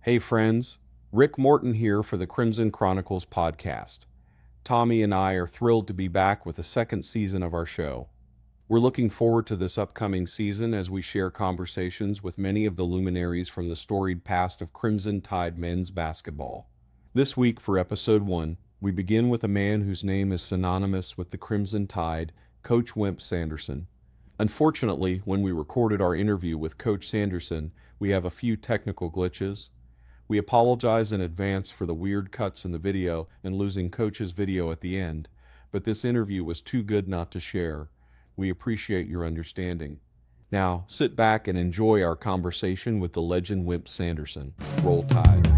Hey friends, Rick Morton here for the Crimson Chronicles Podcast. Tommy and I are thrilled to be back with the second season of our show. We're looking forward to this upcoming season as we share conversations with many of the luminaries from the storied past of Crimson Tide men's basketball. This week for episode 1, we begin with a man whose name is synonymous with the Crimson Tide, Coach Wimp Sanderson. Unfortunately, when we recorded our interview with Coach Sanderson, we have a few technical glitches. We apologize in advance for the weird cuts in the video and losing Coach's video at the end, but this interview was too good not to share. We appreciate your understanding. Now, sit back and enjoy our conversation with the legend Wimp Sanderson. Roll Tide.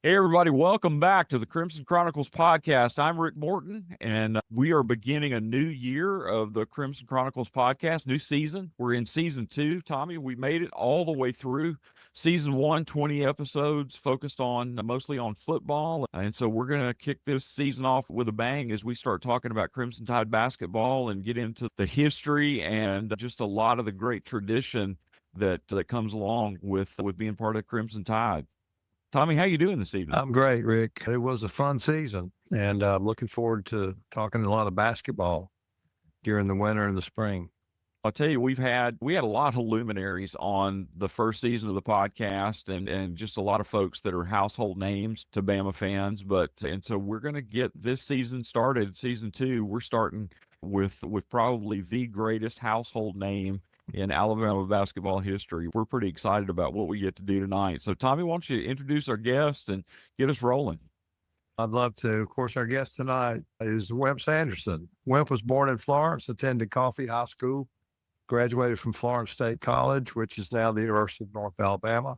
Hey, everybody, welcome back to the Crimson Chronicles Podcast. I'm Rick Morton, and we are beginning a new year of the Crimson Chronicles Podcast, new season. We're in season 2. Tommy, we made it all the way through season 1, 20 episodes focused on mostly on football. And so we're going to kick this season off with a bang as we start talking about Crimson Tide basketball and get into the history and just a lot of the great tradition that comes along with being part of Crimson Tide. Tommy, how you doing this evening? I'm great, Rick. It was a fun season, and I'm looking forward to talking a lot of basketball during the winter and the spring. I'll tell you, we had a lot of luminaries on the first season of the podcast and just a lot of folks that are household names to Bama fans. And so we're going to get this season started, season 2. We're starting with probably the greatest household name in Alabama basketball history. We're pretty excited about what we get to do tonight. So, Tommy, why don't you introduce our guest and get us rolling? I'd love to. Of course, our guest tonight is Wimp Sanderson. Wimp was born in Florence, attended Coffee High School, graduated from Florence State College, which is now the University of North Alabama.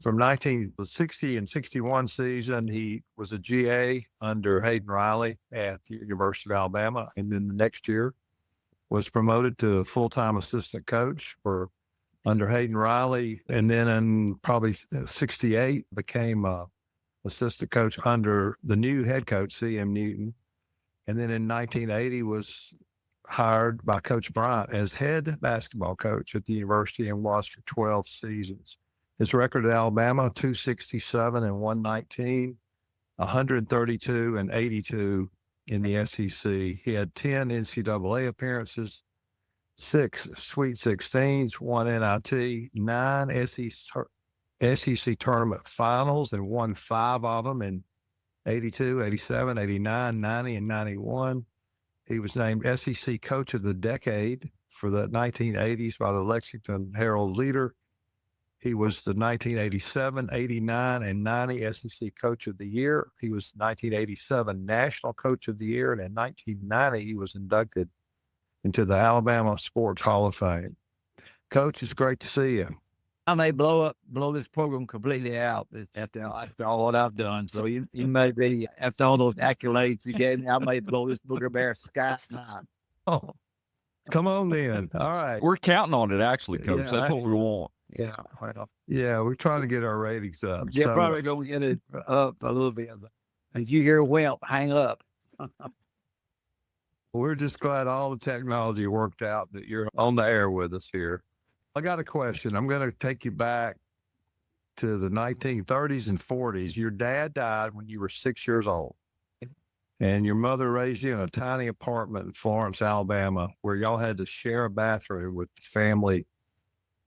From 1960 and 61 season, he was a GA under Hayden Riley at the University of Alabama. And then the next year, was promoted to full-time assistant coach for under Hayden Riley. And then in probably 68, became assistant coach under the new head coach, C.M. Newton. And then in 1980 was hired by Coach Bryant as head basketball coach at the university and was for 12 seasons. His record at Alabama, 267 and 119, 132 and 82 in the SEC. He had 10 NCAA appearances, 6 Sweet 16s, 1 NIT, 9 SEC tournament finals, and won 5 of them in 82, 87, 89, 90, and 91. He was named SEC Coach of the Decade for the 1980s by the Lexington Herald Leader. He was the 1987, 89, and 90 SEC Coach of the Year. He was 1987 National Coach of the Year, and in 1990, he was inducted into the Alabama Sports Hall of Fame. Coach, it's great to see you. I may blow this program completely out after all that I've done. So you may be, after all those accolades you gave me, I may blow this booger bear sky high. Oh, come on then. All right. We're counting on it, actually, Coach. Yeah, That's what we want. Yeah, well, yeah, we're trying to get our ratings up. you're So, probably going to get it up a little bit. If you hear Wimp, hang up. we're just glad all the technology worked out that you're on the air with us here. I got a question. I'm going to take you back to the 1930s and 40s. Your dad died when you were 6 years old, and your mother raised you in a tiny apartment in Florence, Alabama, where y'all had to share a bathroom with the family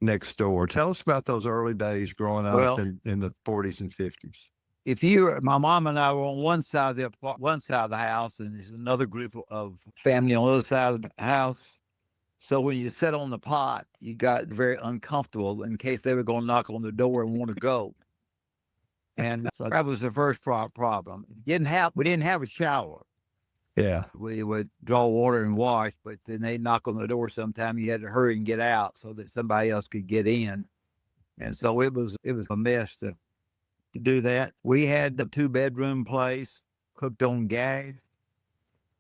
next door. Tell us about those early days growing up in the 40s and 50s. My mom and I were on one side of the house, and there's another group of family on the other side of the house. So when you sat on the pot, you got very uncomfortable in case they were going to knock on the door and want to go. And so that was the first problem. We didn't have a shower. Yeah. We would draw water and wash, but then they'd knock on the door sometime. You had to hurry and get out so that somebody else could get in. And so it was a mess to do that. We had the 2-bedroom place, cooked on gas.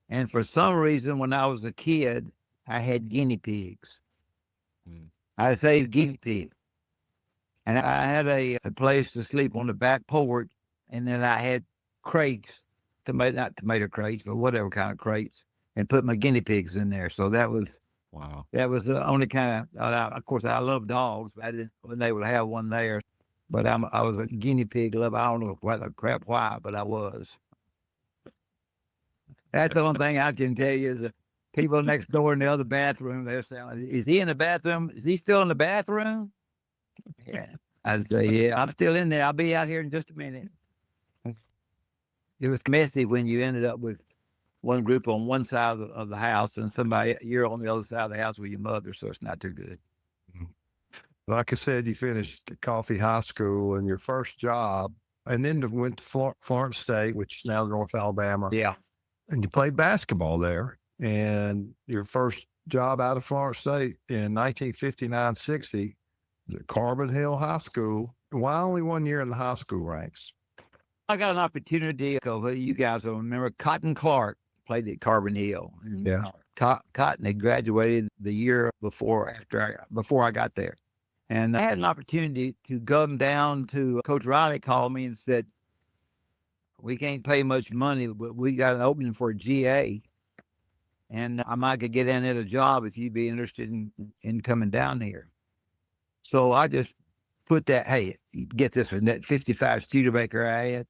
And for some reason, when I was a kid, I had guinea pigs. I saved guinea pigs. And I had a place to sleep on the back porch. And then I had crates, not tomato crates, but whatever kind of crates. and put my guinea pigs in there. So that was Wow. the only kind of course, I love dogs, but I wasn't able to have one there. But I was a guinea pig lover. I don't know why, but I was. That's the only thing I can tell you is the people next door in the other bathroom, they're saying, is he in the bathroom? Is he still in the bathroom? Yeah. I say, yeah, I'm still in there. I'll be out here in just a minute. It was messy when you ended up with one group on one side of the house and you're on the other side of the house with your mother, so it's not too good. Like I said, you finished Coffee High School and your first job, and then went to Florence State, which is now North Alabama. Yeah. And you played basketball there. And your first job out of Florence State in 1959-60 was at Carbon Hill High School. Why only 1 year in the high school ranks? I got an opportunity. You guys will remember Cotton Clark played at Carbon Hill. And, Yeah. Cotton had graduated the year before I got there. And I had an opportunity to come down to Coach Riley called me and said, we can't pay much money, but we got an opening for a GA. And I might could get in at a job if you'd be interested in coming down here. So I just put that, hey, get this one, that 55 Studebaker I had,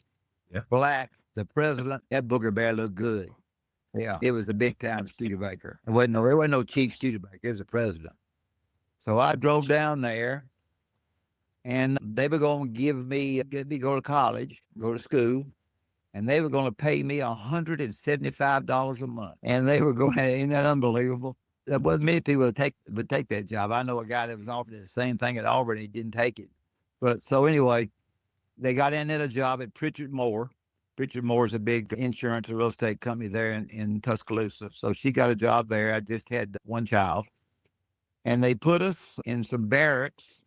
black, the president, that booger bear looked good. Yeah, it was a big time Studebaker. There wasn't no cheap Studebaker. It was the president. So I drove down there, and they were going to get me go to college, go to school, and they were going to pay me $175 a month. And they were going, isn't that unbelievable? There wasn't many people that would take that job. I know a guy that was offered the same thing at Auburn. He didn't take it. But so anyway, they got in at a job at Pritchard Moore. Pritchard Moore is a big insurance and real estate company there in Tuscaloosa. So she got a job there. I just had one child. And they put us in some barracks.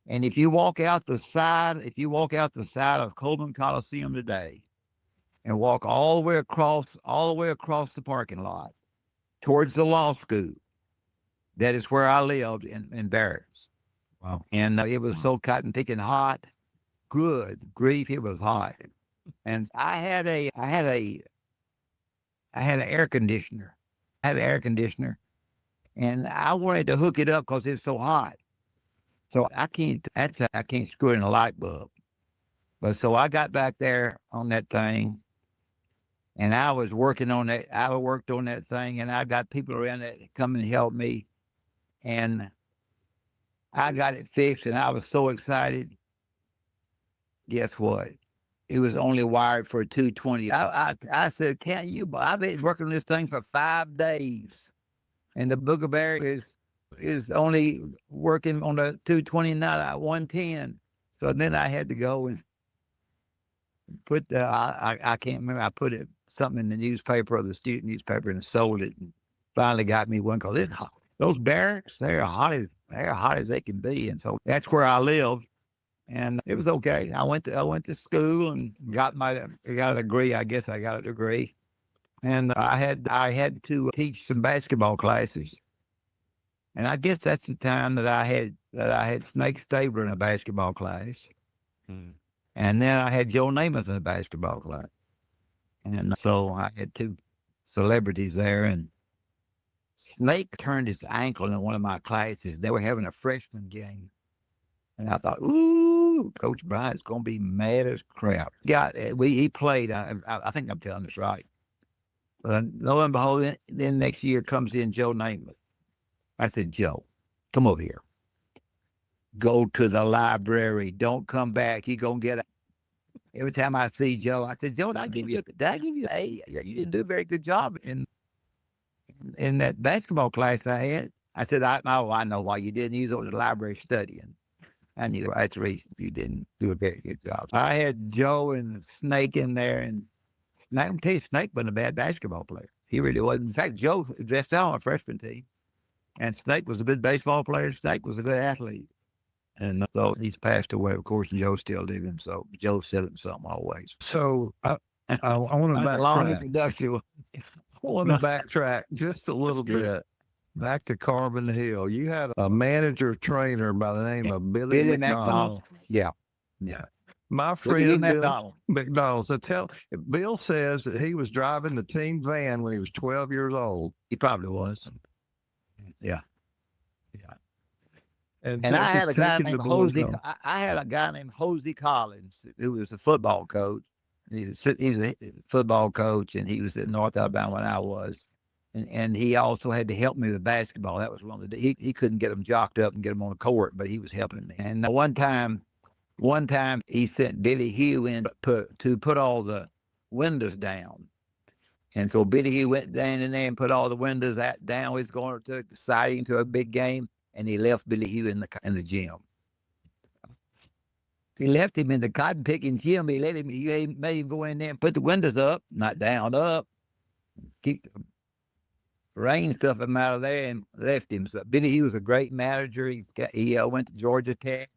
And if you walk out the side of Coleman Coliseum today and walk all the way across the parking lot towards the law school, that is where I lived in barracks. Wow. And it was so cotton picking hot. Good grief, it was hot. And I had an air conditioner. And I wanted to hook it up because it's so hot. So I can't screw in a light bulb. But so I got back there on that thing, and I was working on that. I worked on that thing, and I got people around that come and help me. And I got it fixed, and I was so excited. Guess what? It was only wired for 220. I said, can't you? I've been working on this thing for 5 days. And the booger bear is only working on the 220, not at 110. So then I had to go and put I can't remember. I put something in the newspaper or the student newspaper and sold it, and finally got me one because those barracks, they're hot as they can be. And so that's where I lived, and it was okay. I went to school and got a degree. I guess I got a degree. And I had to teach some basketball classes, and I guess that's the time that I had Snake Stabler in a basketball class, and then I had Joe Namath in a basketball class, and so I had two celebrities there. And Snake turned his ankle in one of my classes. They were having a freshman game, and I thought, ooh, Coach Bryant's gonna be mad as crap. He played. I think I'm telling this right. But lo and behold, then next year comes in Joe Namath. I said, Joe, come over here. Go to the library. Don't come back. You're going to get it. Every time I see Joe, I said, Joe, did I give you an A? You didn't do a very good job in that basketball class I had. I said, I know why you didn't. You was at the library studying. I knew that's the reason you didn't do a very good job. I had Joe and Snake in there, and I can tell you, Snake wasn't a bad basketball player. He really wasn't. In fact, Joe dressed out on a freshman team, and Snake was a good baseball player. Snake was a good athlete. And so he's passed away, of course, and Joe's still living. So Joe's selling something always. So I want to long backtrack. introduction. I want to backtrack just a little bit. Back to Carbon Hill. You had a manager trainer by the name of Billy McDonald. Yeah. My Look at you, friend Bill McDonald. McDonald's. Bill says that he was driving the team van when he was 12 years old. He probably was. Yeah. And And I had a guy taking the named boys Hosey. home. I had a guy named Hosey Collins who was a football coach. He was a football coach, and he was at North Alabama when I was. And he also had to help me with basketball. That was one of the he couldn't get them jocked up and get them on the court, but he was helping me. And one time he sent Billy Hugh in to put all the windows down. And so Billy Hugh went down in there and put all the windows down. He was going to the siding to a big game, and he left Billy Hugh in the gym. He left him in the cotton picking gym. He made him go in there and put the windows up, not down, up. Keep the rain stuff him out of there and left him. So Billy Hugh was a great manager. He went to Georgia Tech.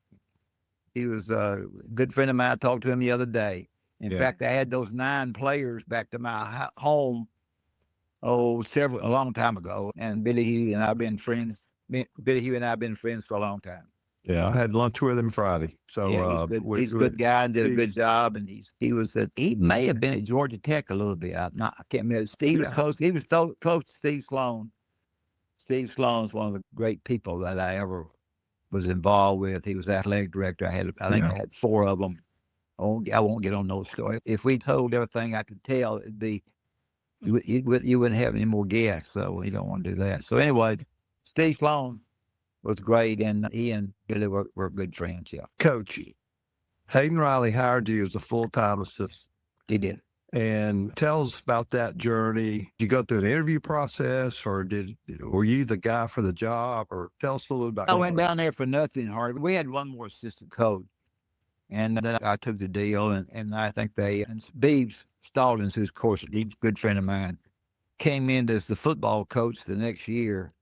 He was a good friend of mine. I talked to him the other day. In fact, I had those 9 players back to my home, a long time ago. And Billy Hugh and I've been friends. Billy Hugh and I have been friends for a long time. Yeah, I had lunch with him Friday. So he's a good guy and did a good job. And he may have been at Georgia Tech a little bit. I can't remember. Steve was close. He was close to Steve Sloan. Steve Sloan's one of the great people that I ever was involved with. He was athletic director. I think I had 4 of them. I won't get on those stories. If we told everything I could tell, it'd be you wouldn't have any more guests. So we don't want to do that. So anyway, Steve Sloan was great, and he and Billy were good friends. Yeah, Coach, Hayden Riley hired you as a full-time assistant. he did. And tell us about that journey. Did you go through an interview process, or were you the guy for the job? Or tell us a little about. I went down there for nothing, Harvey. We had one more assistant coach. And then I took the deal, and I think and Beebs Stallings, who's, of course, he's a good friend of mine, came in as the football coach the next year.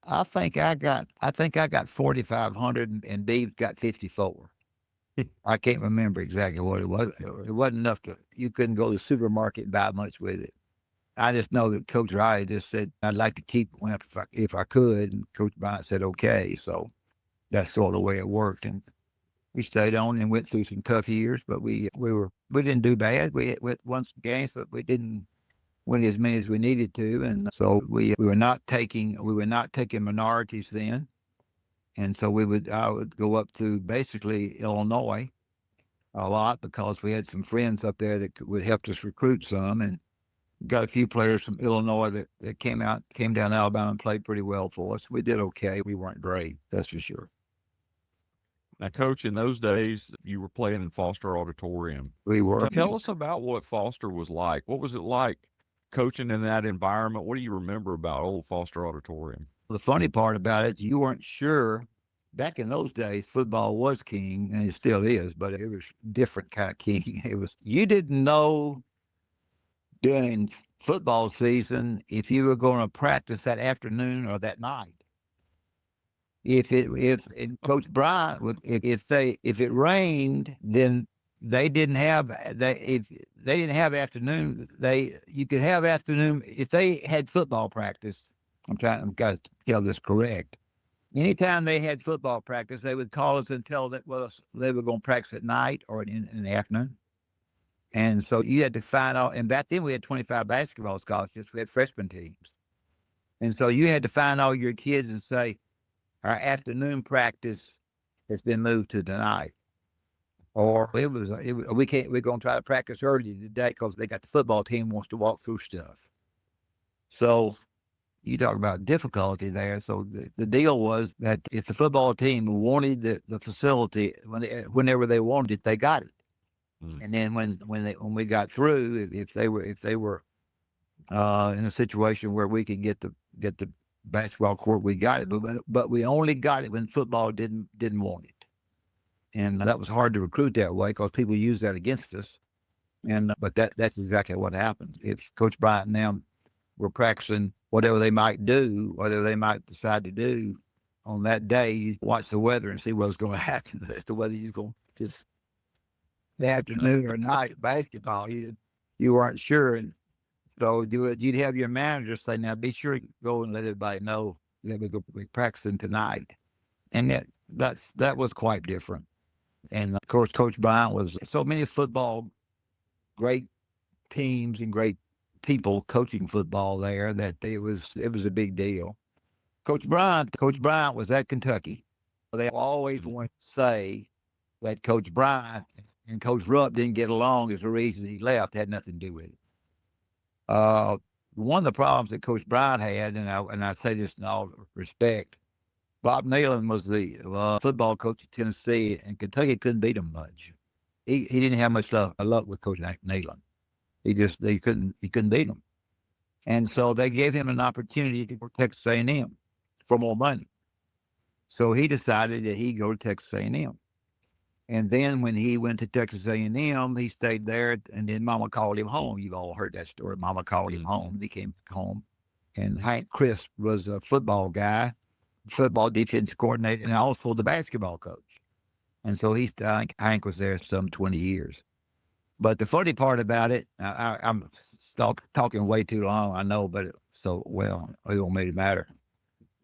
I think I got 4,500, and Beebs got 54. I can't remember exactly what it was. It wasn't enough you couldn't go to the supermarket and buy much with it. I just know that Coach Riley just said, I'd like to keep Wimp if I could, and Coach Bryant said, okay. So that's sort of the way it worked. And we stayed on and went through some tough years, but we didn't do bad. We won some games, but we didn't win as many as we needed to. And so we were not taking minorities then. And so I would go up to basically Illinois a lot because we had some friends up there that would help us recruit some, and got a few players from Illinois that came down to Alabama and played pretty well for us. We did okay. We weren't great, that's for sure. Now, Coach, in those days, you were playing in Foster Auditorium. We were. Tell us about what Foster was like. What was it like coaching in that environment? What do you remember about old Foster Auditorium? The funny part about it, you weren't sure. Back in those days, football was king, and it still is, but it was different kind of king. You didn't know during football season if you were going to practice that afternoon or that night. If Coach Bryant if it rained, then they didn't have if they didn't have afternoon. You could have afternoon if they had football practice. I've got to tell this correct. Anytime they had football practice, they would call us and tell that they were going to practice at night or in the afternoon. And so you had to find out. And back then we had 25 basketball scholarships. We had freshman teams, and so you had to find all your kids and say, our afternoon practice has been moved to tonight, or we're going to try to practice early today because they got the football team wants to walk through stuff. So you talk about difficulty there. So the deal was that if the football team wanted the facility whenever they wanted it, they got it. And then when we got through, if they were in a situation where we could get the basketball court, we got it, but we only got it when football didn't want it, and that was hard to recruit that way because people use that against us. But that's exactly what happened. If Coach Bryant and them were practicing whatever they might do, whatever they might decide to do on that day, you watch the weather and see what's going to happen. As to whether you're going to just the afternoon or night basketball, you weren't sure. And so you'd have your manager say, now be sure to go and let everybody know that we're going to be practicing tonight. And that was quite different. And of course, Coach Bryant was so many football, great teams and great people coaching football there that it was a big deal. Coach Bryant was at Kentucky. They always want to say that Coach Bryant and Coach Rupp didn't get along is the reason he left. It had nothing to do with it. One of the problems that Coach Bryant had, and I say this in all respect, Bob Neyland was the football coach at Tennessee, and Kentucky couldn't beat him much. He didn't have much luck with Coach Neyland. He couldn't beat him, and so they gave him an opportunity to go to Texas A&M for more money. So he decided that he'd go to Texas A&M. And then when he went to Texas A&M, he stayed there, and then Mama called him home. You've all heard that story. Mama called him home. He came back home, and Hank Crisp was a football guy, football defense coordinator, and also the basketball coach. And so Hank was there some 20 years. But the funny part about it, I'm talking way too long, I know, but it don't really matter.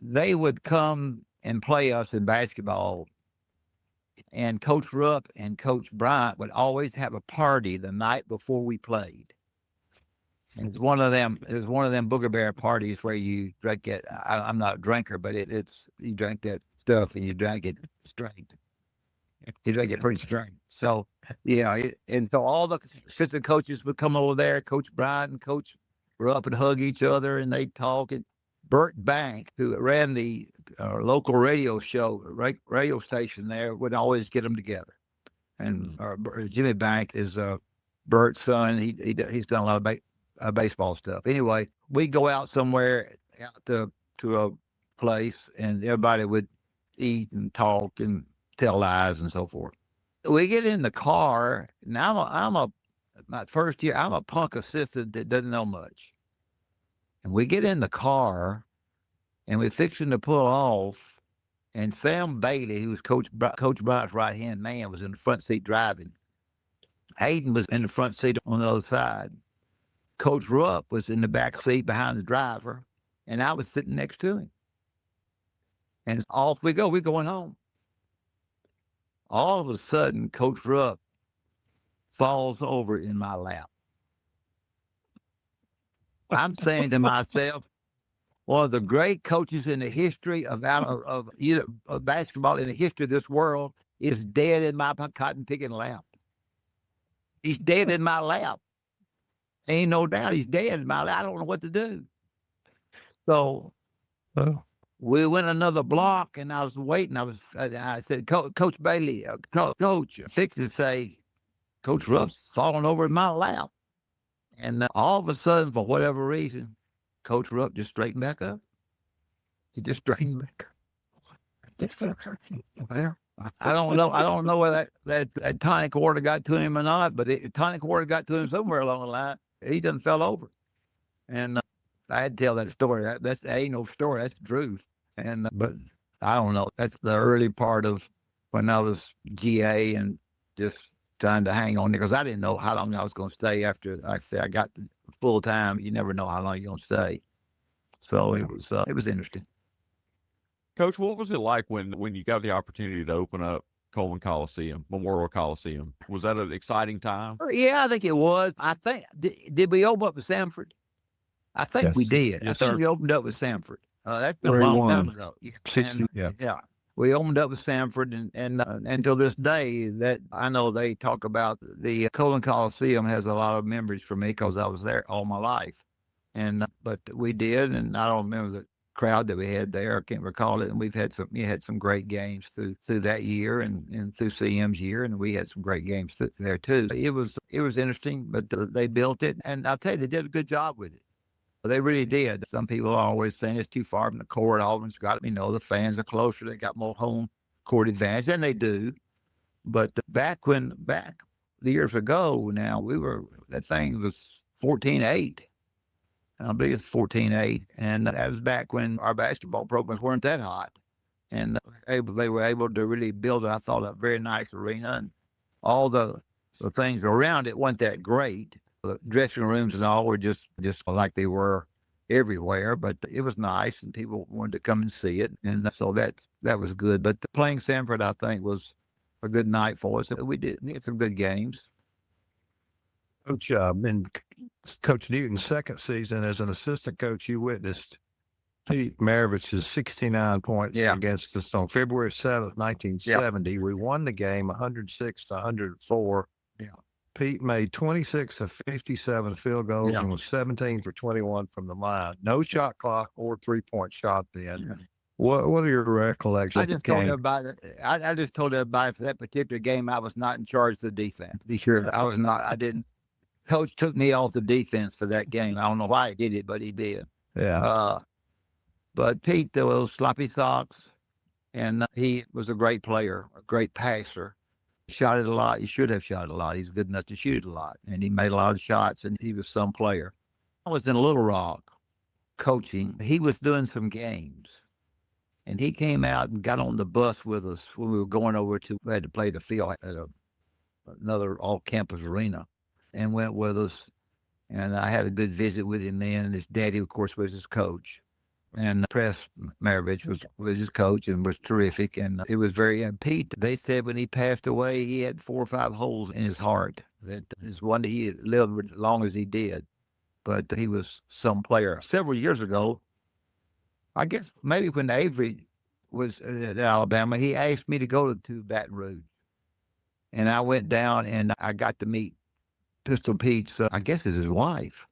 They would come and play us in basketball, and Coach Rupp and Coach Bryant would always have a party the night before we played. And it was one of them Booger Bear parties where you drink it. I'm not a drinker, but you drink that stuff and you drink it straight. You drink it pretty straight. So and so all the assistant coaches would come over there. Coach Bryant and Coach Rupp would hug each other and they'd talk. And Bert Bank, who ran the local radio station there, would always get them together. And Jimmy Bank is Bert's son. He's done a lot of baseball stuff. Anyway, we go out somewhere out to a place, and everybody would eat and talk and tell lies and so forth. We get in the car. Now my first year, I'm a punk assistant that doesn't know much. And we get in the car, and we're fixing to pull off, and Sam Bailey, who was Coach Bryant's right-hand man, was in the front seat driving. Hayden was in the front seat on the other side. Coach Rupp was in the back seat behind the driver, and I was sitting next to him. And off we go. We're going home. All of a sudden, Coach Rupp falls over in my lap. I'm saying to myself, one of the great coaches in the history of basketball, in the history of this world, is dead in my cotton picking lap. He's dead in my lap. Ain't no doubt he's dead in my lap. I don't know what to do. So we went another block, and I was waiting. I said, Coach Bailey, Coach, fix to say, Coach Rupp's falling over in my lap. And all of a sudden, for whatever reason, Coach Rupp just straightened back up. He just straightened back up. I don't know whether that tonic water got to him or not, but tonic water got to him somewhere along the line. He done fell over. And I had to tell that story. That ain't no story. That's the truth. And but I don't know. That's the early part of when I was GA and just trying to hang on there, because I didn't know how long I was going to stay after I got the full time. You never know how long you're going to stay. So it was interesting. Coach, what was it like when you got the opportunity to open up Coleman Coliseum, Memorial Coliseum? Was that an exciting time? Yeah, I think it was. I think, did we open up with Samford? I think we did. Yes, I think sir. we opened up with Samford. That's been a long time ago. Yeah. We opened up with Samford, and until this day, that I know they talk about the Coleman Coliseum has a lot of memories for me because I was there all my life. And but we did, and I don't remember the crowd that we had there. I can't recall it. And we had some great games through that year and through CM's year, and we had some great games there too. It was interesting, but they built it, and I'll tell you, they did a good job with it. They really did. Some people are always saying it's too far from the court. Auburn's got, the fans are closer. They got more home court advantage, and they do. But back years ago now, that thing was 14-8. I believe it's 14-8. And that was back when our basketball programs weren't that hot. And they were able to really build, I thought, a very nice arena. And all the things around it weren't that great. The dressing rooms and all were just like they were everywhere, but it was nice and people wanted to come and see it. And so that was good. But playing Samford, I think, was a good night for us. We did get some good games. Coach, in Coach Newton's second season as an assistant coach, you witnessed Pete Maravich's 69 points against us on February 7th, 1970. We won the game 106 to 104. Yeah. Pete made 26 of 57 field goals and was 17 for 21 from the line. No shot clock or 3-point shot then. Yeah. What are your recollections? I just told everybody. I just told everybody for that particular game, I was not in charge of the defense. Be sure I was not. I didn't. Coach took me off the defense for that game. I don't know why he did it, but he did. Yeah. But Pete, there was sloppy socks, and he was a great player, a great passer. Shot it a lot. He should have shot a lot. He's good enough to shoot it a lot, and he made a lot of shots, and he was some player. I was in Little Rock coaching. He was doing some games, and he came out and got on the bus with us when we were going over to, we had to play the field at another all-campus arena, and went with us. And I had a good visit with him then. His daddy, of course, was his coach. And Press Maravich was his coach and was terrific. And it was and Pete, they said when he passed away, he had 4 or 5 holes in his heart. That is one that he lived as long as he did. But he was some player. Several years ago, I guess maybe when Avery was at Alabama, he asked me to go to Baton Rouge. And I went down and I got to meet Pistol Pete's, I guess it's his wife.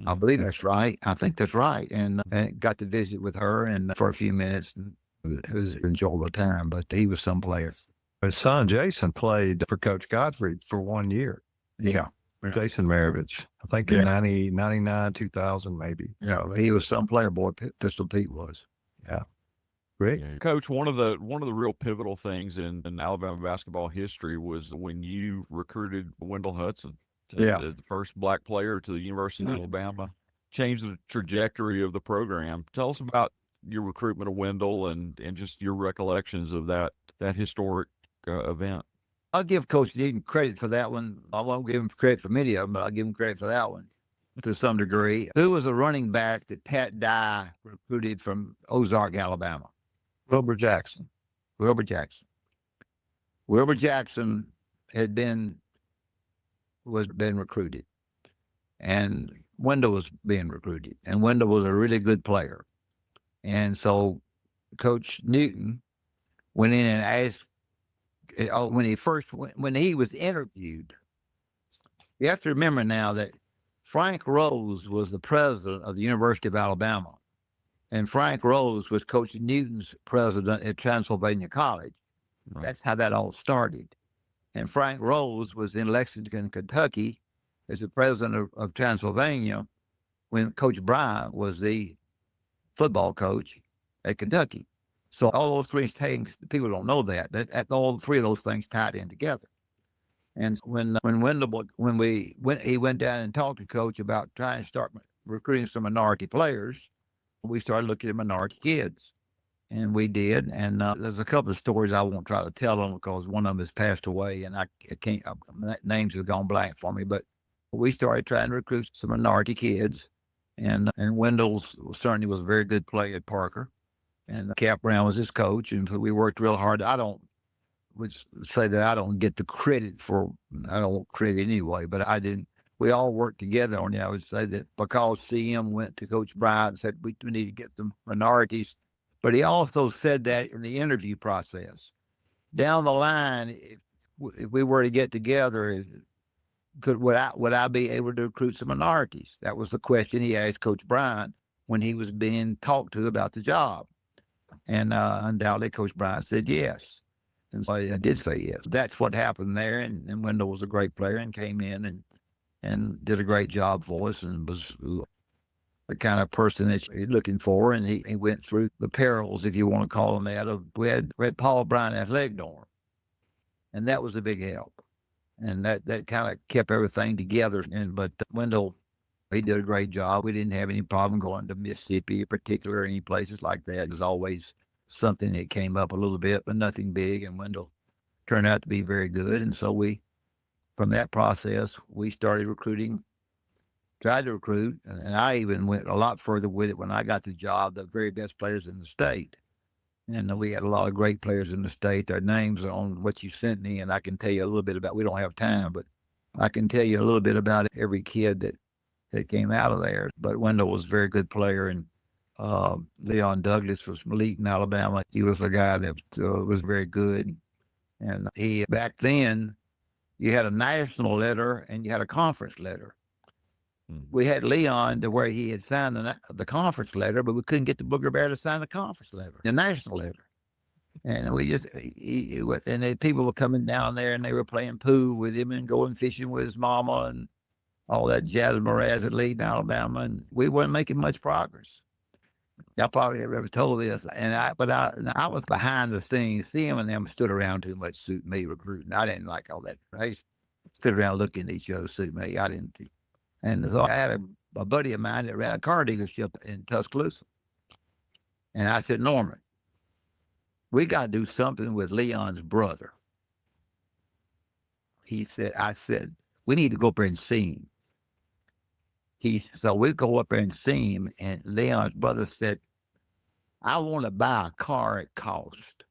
I believe that's right. I think that's right. And got to visit with her and for a few minutes. And it was an enjoyable time, but he was some player. His son, Jason, played for Coach Gottfried for 1 year. Yeah. Jason Maravich. I think in 99, 2000, maybe. Yeah, he was some player, boy. Pistol Pete was. Yeah. Rick? Yeah. Coach, one of the real pivotal things in Alabama basketball history was when you recruited Wendell Hudson. The first black player to the University of Alabama, changed the trajectory of the program. Tell us about your recruitment of Wendell and just your recollections of that historic event. I'll give Coach Newton credit for that one. I won't give him credit for many of them, but I'll give him credit for that one to some degree. Who was a running back that Pat Dye recruited from Ozark, Alabama? Wilbur Jackson. Wilbur Jackson was being recruited, and Wendell was being recruited, and Wendell was a really good player. And so Coach Newton went in and asked, when he was interviewed, you have to remember now that Frank Rose was the president of the University of Alabama, and Frank Rose was Coach Newton's president at Transylvania College. Right. That's how that all started. And Frank Rose was in Lexington, Kentucky, as the president of Transylvania when Coach Bryant was the football coach at Kentucky. So all those three things, people don't know that all 3 of those things tied in together. And when he went down and talked to Coach about trying to start recruiting some minority players, we started looking at minority kids. And we did, and there's a couple of stories I won't try to tell them because one of them has passed away, and I can't. Names have gone blank for me. But we started trying to recruit some minority kids, and Wendell certainly was a very good player at Parker, and Cap Brown was his coach, and we worked real hard. I don't get the credit for. I don't want credit anyway, but I didn't. We all worked together on it. I would say that because CM went to Coach Bryant and said we need to get the minorities. But he also said that in the interview process. Down the line, if we were to get together, would I be able to recruit some minorities? That was the question he asked Coach Bryant when he was being talked to about the job. And undoubtedly, Coach Bryant said yes. And so I did say yes. That's what happened there. And Wendell was a great player and came in and did a great job for us and was the kind of person that you're looking for, and he went through the perils, if you want to call them that. We had Paul Bryant athletic dorm, and that was a big help, and that kind of kept everything together. But Wendell, he did a great job. We didn't have any problem going to Mississippi, in particular, any places like that. There's always something that came up a little bit, but nothing big. And Wendell turned out to be very good, and so from that process, we started tried to recruit, and I even went a lot further with it when I got the job, the very best players in the state. And we had a lot of great players in the state. Their names are on what you sent me, and I can tell you a little bit about. We don't have time, but I can tell you a little bit about every kid that came out of there. But Wendell was a very good player, and Leon Douglas was from Leeton, Alabama. He was a guy that was very good. And he, back then, you had a national letter and you had a conference letter. We had Leon to where he had signed the conference letter, but we couldn't get the Booger Bear to sign the conference letter, the national letter. And we just, and then people were coming down there and they were playing pool with him and going fishing with his mama and all that jazz moraz at Leeton, Alabama. And we weren't making much progress. I probably never told this, but I was behind the scenes. Him and them stood around too much, suit me recruiting. I didn't like all that. They stood around looking at each other, suit me. I didn't. And so I had a buddy of mine that ran a car dealership in Tuscaloosa, and I said, Norman, we got to do something with Leon's brother. I said, we need to go up there and see him. So we go up there and see him, and Leon's brother said, I want to buy a car at cost.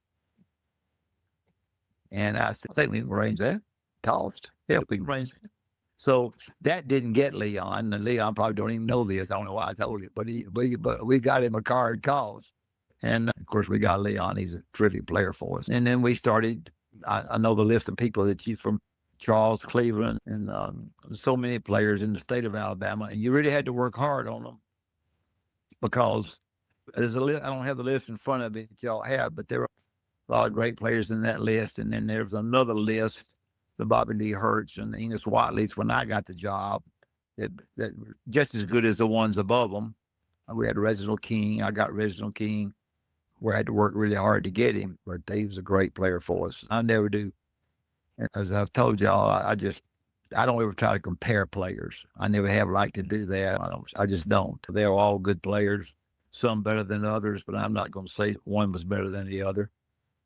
And I said, I think we can arrange that. Cost? Yeah, we can arrange that. So that didn't get Leon, and Leon probably don't even know this. I don't know why I told you, but we got him a car at cost. And of course, we got Leon. He's a terrific player for us. And then we started, I know the list of people that you from Charles, Cleveland, and so many players in the state of Alabama, and you really had to work hard on them because there's a list. I don't have the list in front of me that y'all have, but there were a lot of great players in that list. And then there was another list, the Bobby Lee Hurts and Enos Watley's when I got the job, that were just as good as the ones above them. We had Reginald King. I got Reginald King, where I had to work really hard to get him, but he was a great player for us. I never do. As I've told y'all, I don't ever try to compare players. I never have liked to do that. I just don't. They're all good players, some better than others, but I'm not going to say one was better than the other.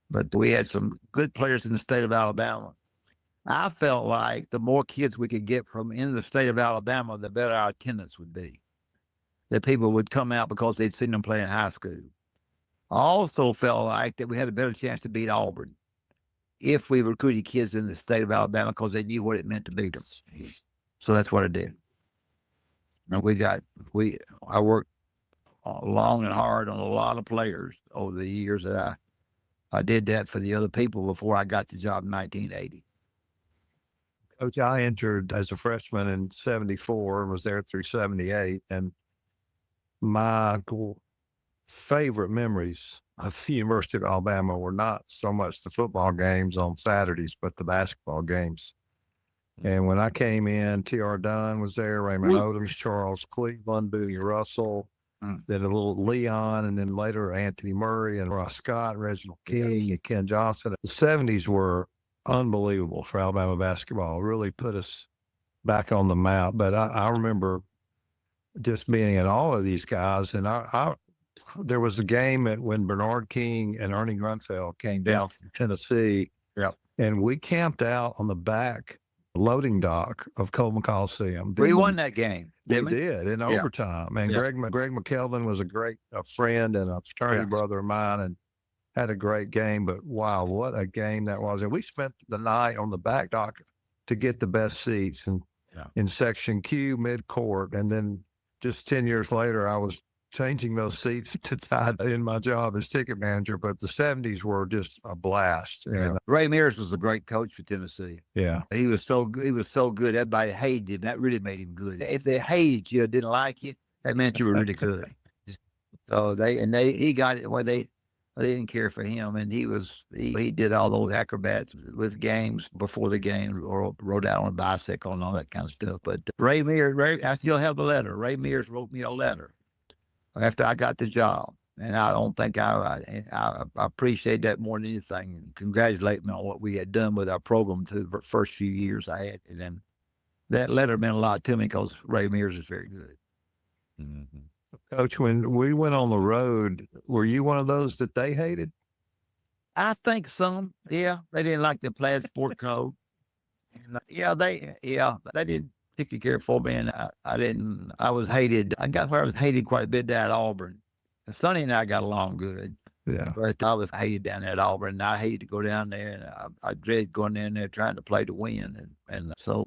But we had some good players in the state of Alabama. I felt like the more kids we could get from in the state of Alabama, the better our attendance would be. That people would come out because they'd seen them play in high school. I also felt like that we had a better chance to beat Auburn if we recruited kids in the state of Alabama because they knew what it meant to beat them. So that's what I did. And I worked long and hard on a lot of players over the years that I did that for the other people before I got the job in 1980. Coach, I entered as a freshman in 74 and was there through 78. And my favorite memories of the University of Alabama were not so much the football games on Saturdays, but the basketball games. And when I came in, T.R. Dunn was there, Raymond Odoms, Charles Cleveland, Booney Russell, then a little Leon, and then later Anthony Murray and Ross Scott, Reginald King, and Ken Johnson. The 70s were unbelievable for Alabama basketball, really put us back on the map. But I remember just being at all of these guys, and there was a game when Bernard King and Ernie Grunfeld came down from Tennessee, and we camped out on the back loading dock of Coleman Coliseum. We won that game. We did in overtime. And Greg McKelvin was a great friend and a fraternity brother of mine, and had a great game. But wow, what a game that was! And we spent the night on the back dock to get the best seats in section Q mid court, and then just 10 years later, I was changing those seats to tie in my job as ticket manager. But the 70s were just a blast. And Ray Mears was a great coach for Tennessee. Yeah. He was so good. He was so good. Everybody hated him. That really made him good. If they hated you or didn't like you, that meant you were really good. So he got it where they didn't care for him. And he did all those acrobats with games before the game, or rode out on a bicycle and all that kind of stuff. But Ray Mears, I still have the letter. Ray Mears wrote me a letter after I got the job. And I don't think I appreciate that more than anything, and congratulate me on what we had done with our program through the first few years I had. And then that letter meant a lot to me because Ray Mears is very good. Mm-hmm. Coach, when we went on the road, were you one of those that they hated? I think some. Yeah, they didn't like the plaid sport coat. And they didn't particularly care for me, and I didn't. I was hated. I got where I was hated quite a bit down at Auburn. And Sonny and I got along good. Yeah. But I hated down there at Auburn, and I hated to go down there, and I dreaded going in there trying to play to win. And so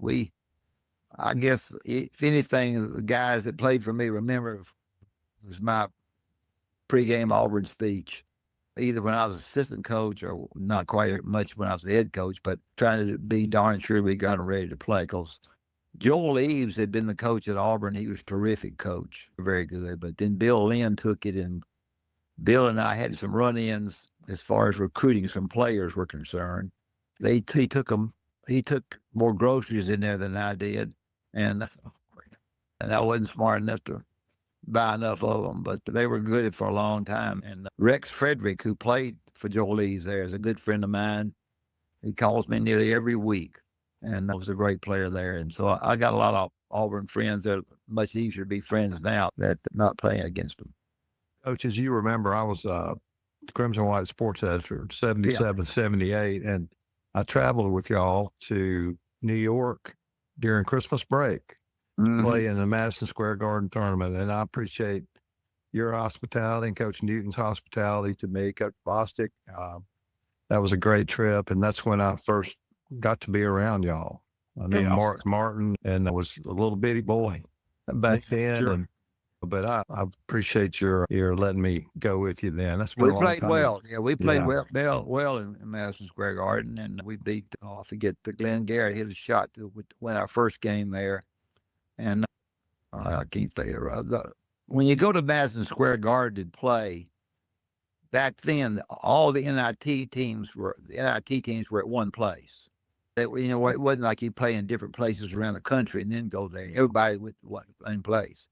I guess, if anything, the guys that played for me remember was my pregame Auburn speech, either when I was assistant coach or not quite much when I was the head coach, but trying to be darn sure we got them ready to play. Because Joel Eves had been the coach at Auburn. He was a terrific coach, very good. But then Bill Lynn took it, and Bill and I had some run-ins as far as recruiting some players were concerned. He took more groceries in there than I did, and I wasn't smart enough to buy enough of them, but they were good for a long time. And Rex Frederick, who played for Joel Eves there, is a good friend of mine. He calls me nearly every week, and was a great player there. And so I got a lot of Auburn friends that are much easier to be friends now that not playing against them. Coach, as you remember, I was Crimson White sports editor, 77, 78, and I traveled with y'all to New York during Christmas break, play in the Madison Square Garden tournament. And I appreciate your hospitality and Coach Newton's hospitality to me, Coach Bostic. That was a great trip, and that's when I first got to be around y'all. I knew Mark Martin, and I was a little bitty boy back then. Sure. But I appreciate your letting me go with you then. We played well. Yeah, we played well in Madison Square Garden, and we beat, I forget, the Glenn Garrett hit a shot to win our first game there. And I can't say it right. When you go to Madison Square Garden to play, back then, all the NIT teams were at one place. It wasn't like you play in different places around the country and then go there. Everybody with one place.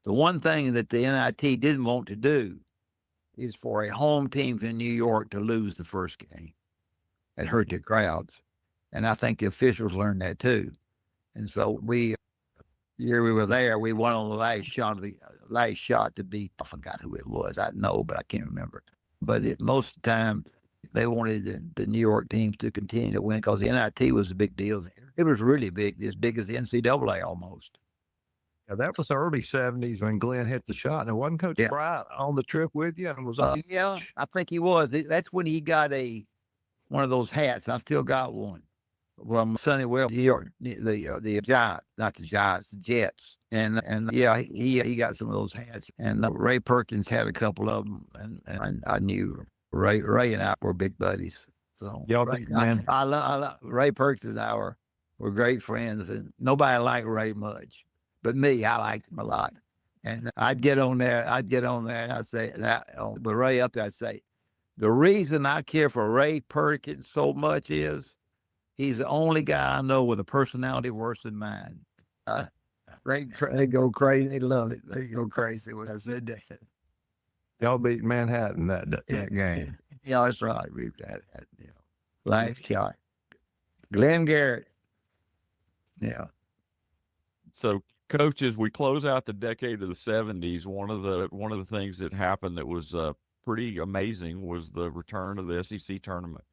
The one thing that the NIT didn't want to do is for a home team in New York to lose the first game. It hurt the crowds. And I think the officials learned that too. And so the year we were there, we won on the last shot to beat, I forgot who it was. I know, but I can't remember. But most of the time, they wanted the New York teams to continue to win because the NIT was a big deal there. It was really big, as big as the NCAA almost. Yeah, that was the early 70s when Glenn hit the shot. And it wasn't Coach Bryant on the trip with you? And was yeah, I think he was. That's when he got one of those hats. I still got one. From Sonny Well, New York, the Giants, not the Giants, the Jets. And yeah, he got some of those hats. And Ray Perkins had a couple of them. And I knew Ray and I were big buddies. So I love Ray Perkins and I were great friends. And nobody liked Ray much. But me, I liked him a lot. And I'd get on there and I'd say, with Ray up there, I'd say, the reason I care for Ray Perkins so much is he's the only guy I know with a personality worse than mine. They go crazy. They love it. They go crazy when I said that. Y'all beat Manhattan that game. Yeah, that's right. We've had last shot. Glenn Garrett. Yeah. So, Coach, as we close out the decade of the 70s, one of the things that happened that was pretty amazing was the return of the SEC tournament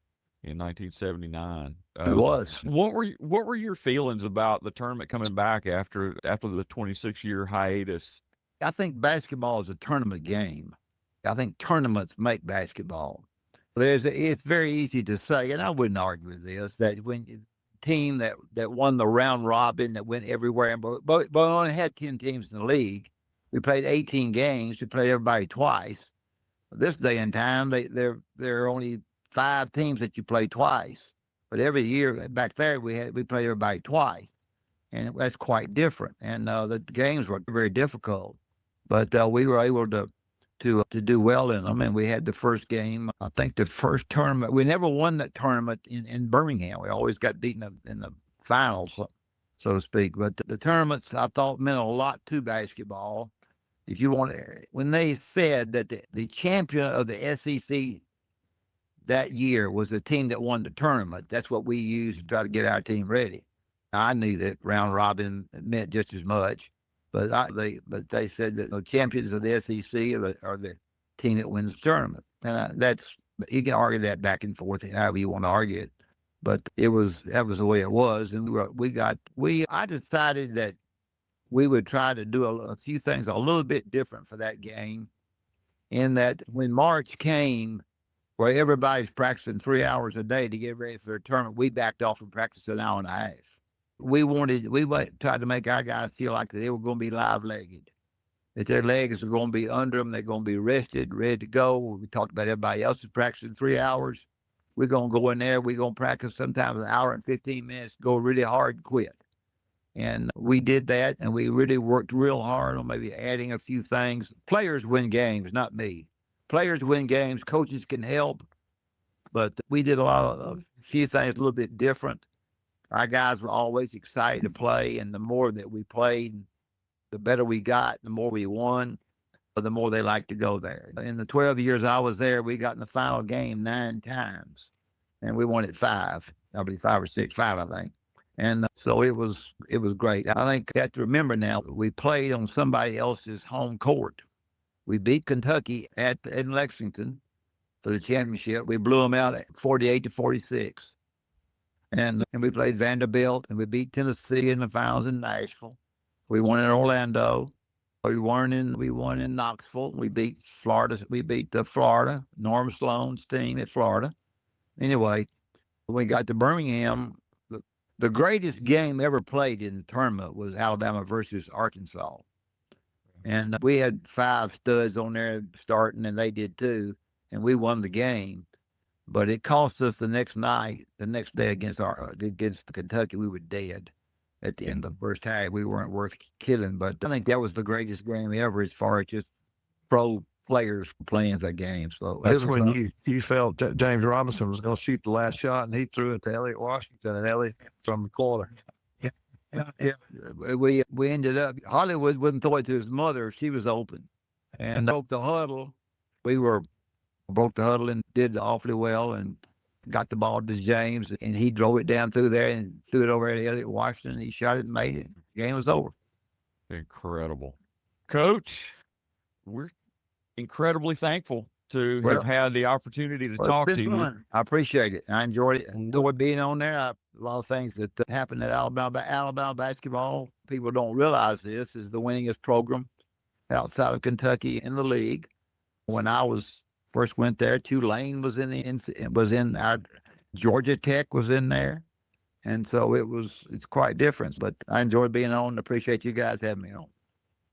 in 1979. It was. What were your feelings about the tournament coming back after the 26-year hiatus? I think basketball is a tournament game. I think tournaments make basketball. It's very easy to say, and I wouldn't argue with this, that when team that won the round robin, that went everywhere, but we only had 10 teams in the league. We played 18 games. We played everybody twice. This day and time, there are only 5 teams that you play twice. But every year back there, we played everybody twice, and that's quite different. And the games were very difficult, but we were able to do well in them. And we had the first game. I think the first tournament, we never won that tournament in Birmingham. We always got beaten in the finals, so to speak. But the tournaments, I thought, meant a lot to basketball. If you want, when they said that the champion of the SEC that year was the team that won the tournament, that's what we used to try to get our team ready. I knew that round robin meant just as much. But they said that the champions of the SEC are the team that wins the tournament, and you can argue that back and forth however you want to argue it, but that was the way it was, and I decided that we would try to do a few things a little bit different for that game, in that when March came, where everybody's practicing 3 hours a day to get ready for the tournament, we backed off and practiced an hour and a half. We tried to make our guys feel like they were going to be live-legged, that their legs are going to be under them, they're going to be rested, ready to go. We talked about everybody else is practicing 3 hours. We're going to go in there, we're going to practice sometimes an hour and 15 minutes, go really hard and quit. And we did that, and we really worked real hard on maybe adding a few things. Players win games, not me. Players win games, coaches can help, but we did a few things a little bit different. Our guys were always excited to play, and the more that we played, the better we got, the more we won, the more they liked to go there. In the 12 years I was there, we got in the final game 9 times, and we won it 5. I believe 5 or 6, 5, I think. And so it was great. I think you have to remember now, we played on somebody else's home court. We beat Kentucky in Lexington for the championship. We blew them out at 48-46. And we played Vanderbilt, and we beat Tennessee in the finals in Nashville. We won in Orlando. We won in Knoxville. We beat Florida. We beat Florida, Norm Sloan's team at Florida. Anyway, when we got to Birmingham, the greatest game ever played in the tournament was Alabama versus Arkansas. And we had 5 studs on there starting, and they did too. And we won the game. But it cost us the next day against Kentucky, we were dead at the end of the first half. We weren't worth killing. But I think that was the greatest game ever as far as just pro players playing that game. So that's when you felt James Robinson was going to shoot the last shot, and he threw it to Elliot Washington, and Elliot from the corner. Yeah. We ended up, Hollywood wouldn't throw it to his mother. She was open. And broke the huddle. Broke the huddle and did awfully well and got the ball to James, and he drove it down through there and threw it over at Elliot Washington. He shot it and made it. The game was over. Incredible. Coach, we're incredibly thankful to have had the opportunity to talk to you. Fun. I appreciate it. I enjoyed it. Enjoyed being on there. A lot of things that happened at Alabama basketball. People don't realize this is the winningest program outside of Kentucky in the league. When I first went there, Tulane was in our Georgia Tech was in there. And so it's quite different, but I enjoyed being on and appreciate you guys having me on.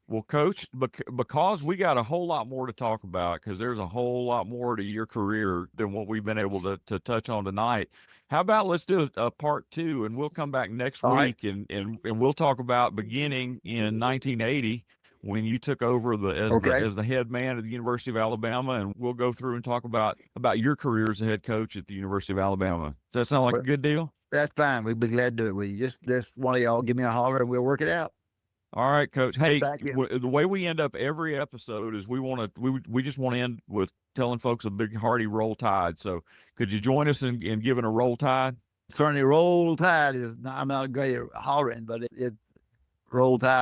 Well, Coach, because we got a whole lot more to talk about, because there's a whole lot more to your career than what we've been able to touch on tonight. How about let's do a part 2, and we'll come back next week, and we'll talk about beginning in 1980 when you took over as the head man at the University of Alabama, and we'll go through and talk about your career as a head coach at the University of Alabama. Does that sound like a good deal? That's fine. We'd be glad to do it with you. Just one of y'all give me a holler, and we'll work it out. All right, Coach. Hey, the way we end up every episode is we just want to end with telling folks a big hearty Roll Tide. So could you join us in giving a Roll Tide? Certainly, Roll Tide I'm not great at hollering, but it Roll Tide.